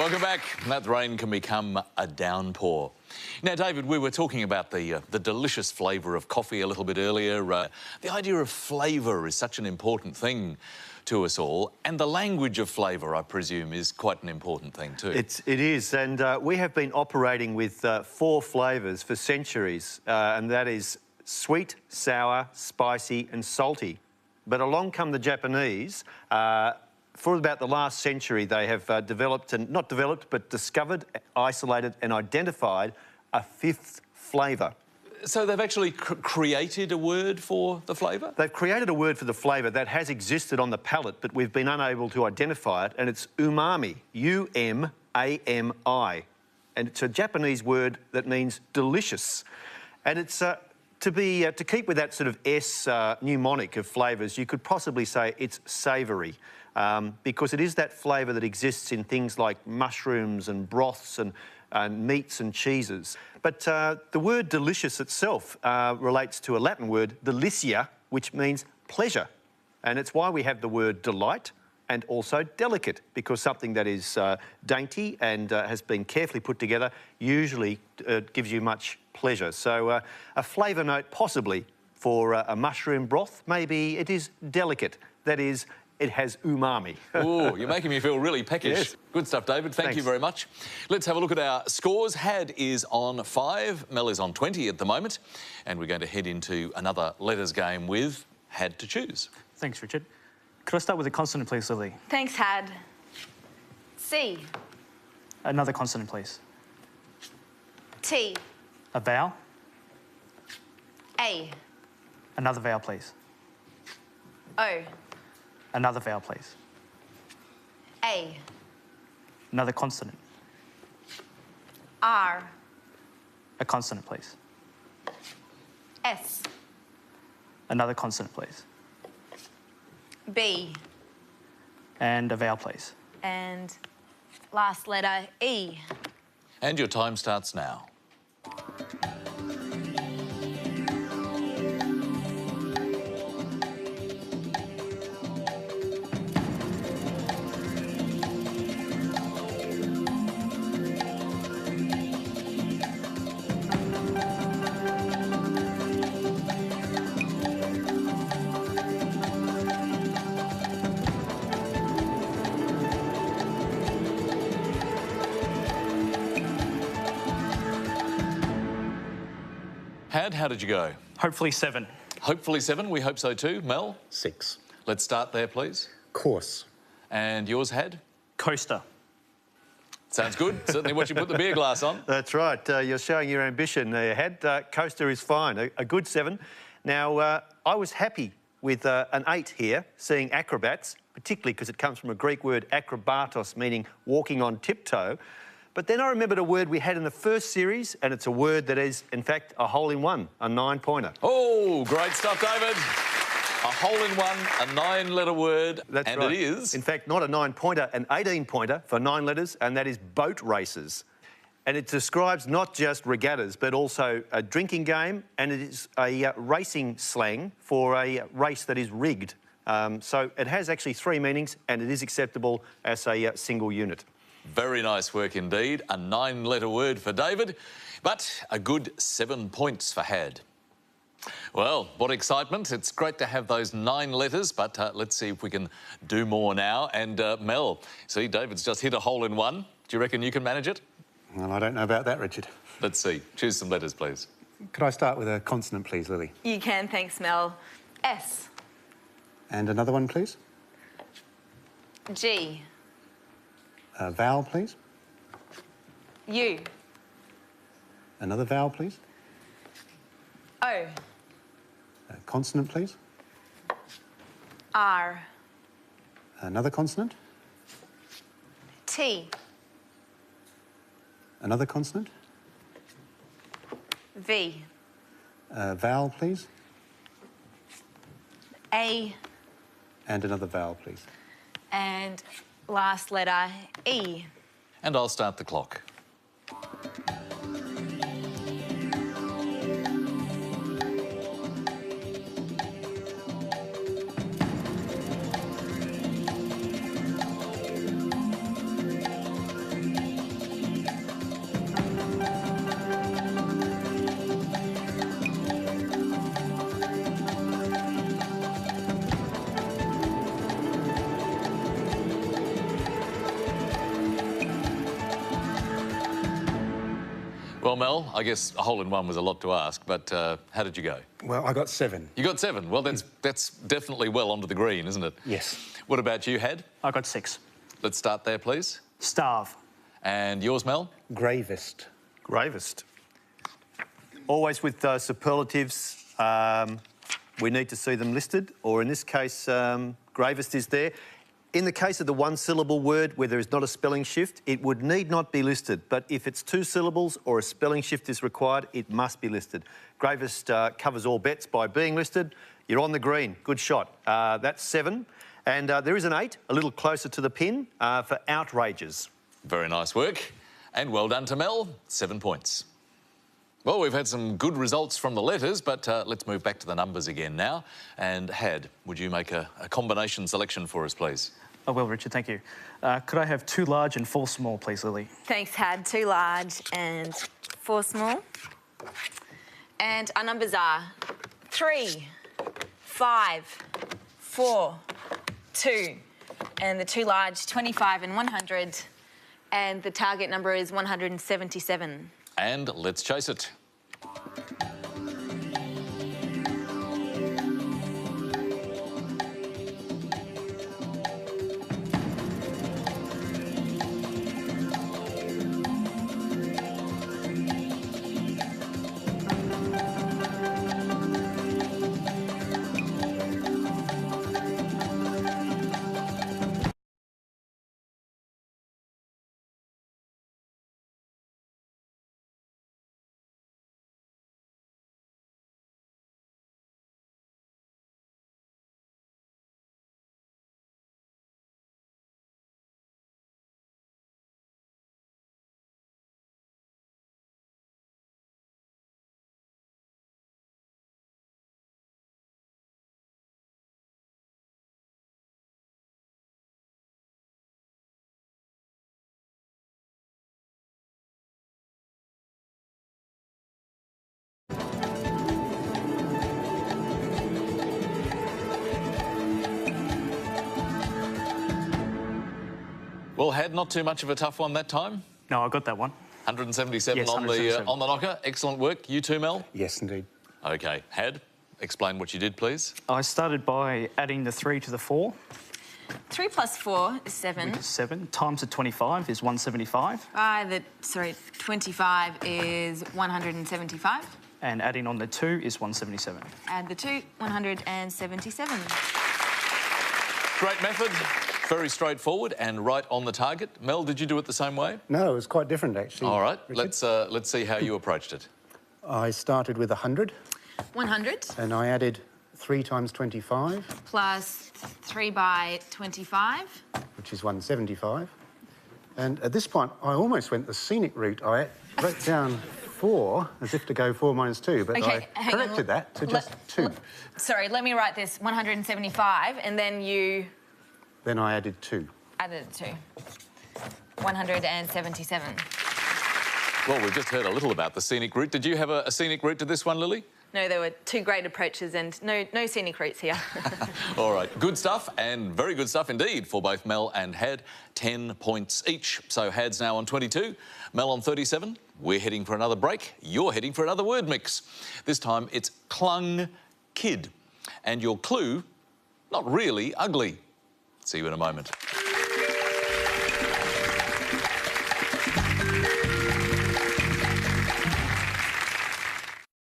Welcome back. That rain can become a downpour. Now, David, we were talking about the delicious flavour of coffee a little bit earlier. The idea of flavour is such an important thing to us all, and the language of flavour, I presume, is quite an important thing too. It is, and we have been operating with 4 flavours for centuries, and that is sweet, sour, spicy and salty. But along come the Japanese. For about the last century, they have discovered, isolated and identified a 5th flavour. So they've actually created a word for the flavour? They've created a word for the flavour that has existed on the palate, but we've been unable to identify it, and it's umami, U-M-A-M-I. And it's a Japanese word that means delicious. And it's to keep with that sort of S mnemonic of flavours, you could possibly say it's savoury. Because it is that flavour that exists in things like mushrooms and broths and meats and cheeses. But the word delicious itself relates to a Latin word, delicia, which means pleasure. And it's why we have the word delight and also delicate, because something that is dainty and has been carefully put together usually gives you much pleasure. So a flavour note possibly for a mushroom broth, maybe it is delicate. That is, it has umami. Oh, you're making me feel really peckish. Yes. Good stuff, David. Thank you very much. Let's have a look at our scores. Had is on 5, Mel is on 20 at the moment, and we're going to head into another letters game with Had to Choose. Thanks, Richard. Could I start with a consonant, please, Lily? Thanks, Had. C. Another consonant, please. T. A vowel. A. Another vowel, please. O. Another vowel, please. A. Another consonant. R. A consonant, please. S. Another consonant, please. B. And a vowel, please. And last letter, E. And your time starts now. Had, how did you go? Hopefully 7. Hopefully 7, we hope so too. Mel? 6. Let's start there, please. Course. And yours, Had? Coaster. Sounds good. Certainly what you put the beer glass on. That's right. You're showing your ambition there, Had. Coaster is fine, a good 7. Now, I was happy with an 8 here, seeing acrobats, particularly because it comes from a Greek word acrobatos, meaning walking on tiptoe. But then I remembered a word we had in the first series, and it's a word that is, in fact, a hole-in-one, a 9-pointer. Oh, great stuff, David. A hole-in-one, a 9-letter word. That's and right. it is... In fact, not a 9-pointer, an 18-pointer for 9 letters, and that is boat races. And it describes not just regattas, but also a drinking game, and it is a racing slang for a race that is rigged. So it has actually 3 meanings, and it is acceptable as a single unit. Very nice work indeed. A 9-letter word for David, but a good 7 points for Had. Well, what excitement. It's great to have those 9 letters, but let's see if we can do more now. And Mel, see, David's just hit a hole-in-one. Do you reckon you can manage it? Well, I don't know about that, Richard. Let's see. Choose some letters, please. Could I start with a consonant, please, Lily? You can, thanks, Mel. S. And another one, please? G. A vowel, please? U. Another vowel, please? O. A consonant, please? R. Another consonant? T. Another consonant? V. A vowel, please? A. And another vowel, please. And last letter, E. And I'll start the clock. Well, Mel, I guess a hole in one was a lot to ask, but how did you go? Well, I got 7. You got 7. Well, that's definitely well onto the green, isn't it? Yes. What about you, Had? I got 6. Let's start there, please. Starve. And yours, Mel? Gravest. Gravest. Always with superlatives, we need to see them listed, or in this case, gravest is there. In the case of the one-syllable word where there is not a spelling shift, it would need not be listed. But if it's 2 syllables or a spelling shift is required, it must be listed. Gravest covers all bets by being listed. You're on the green. Good shot. That's 7. And there is an 8, a little closer to the pin, for outrageous. Very nice work. And well done to Mel. 7 points. Well, we've had some good results from the letters, but let's move back to the numbers again now. And Had, would you make a combination selection for us, please? I will, Richard, thank you. Could I have 2 large and 4 small, please, Lily? Thanks, Had. 2 large and 4 small. And our numbers are 3, 5, 4, 2. And the 2 large, 25 and 100. And the target number is 177. And let's chase it. Well, Had, not too much of a tough one that time. No, I got that one. 177 Yes, on 177. on the knocker. Excellent work. You too, Mel? Yes, indeed. OK. Had, explain what you did, please. I started by adding the 3 to the 4, 3 plus 4 is 7. which is 7, times the 25 is 175, 25 is 175. and adding on the 2 is 177. Add the 2, 177. Great method. Very straightforward and right on the target. Mel, did you do it the same way? No, it was quite different, actually. All right. Richard. Let's see how you approached it. I started with 100, 100 and I added 3 times 25, plus 3 by 25. which is 175. And at this point, I almost went the scenic route. I wrote down 4 as if to go 4 minus 2, but Okay, I hang on. corrected that to just 2. Sorry, let me write this 175, and then you Then I added 2. added 2. 177. Well, we've just heard a little about the scenic route. Did you have a scenic route to this one, Lily? No, there were 2 great approaches and no scenic routes here. All right. Good stuff, and very good stuff indeed for both Mel and Had. 10 points each. So Had's now on 22, Mel on 37. We're heading for another break. You're heading for another word mix. This time it's clung kid. And your clue, not really ugly. See you in a moment.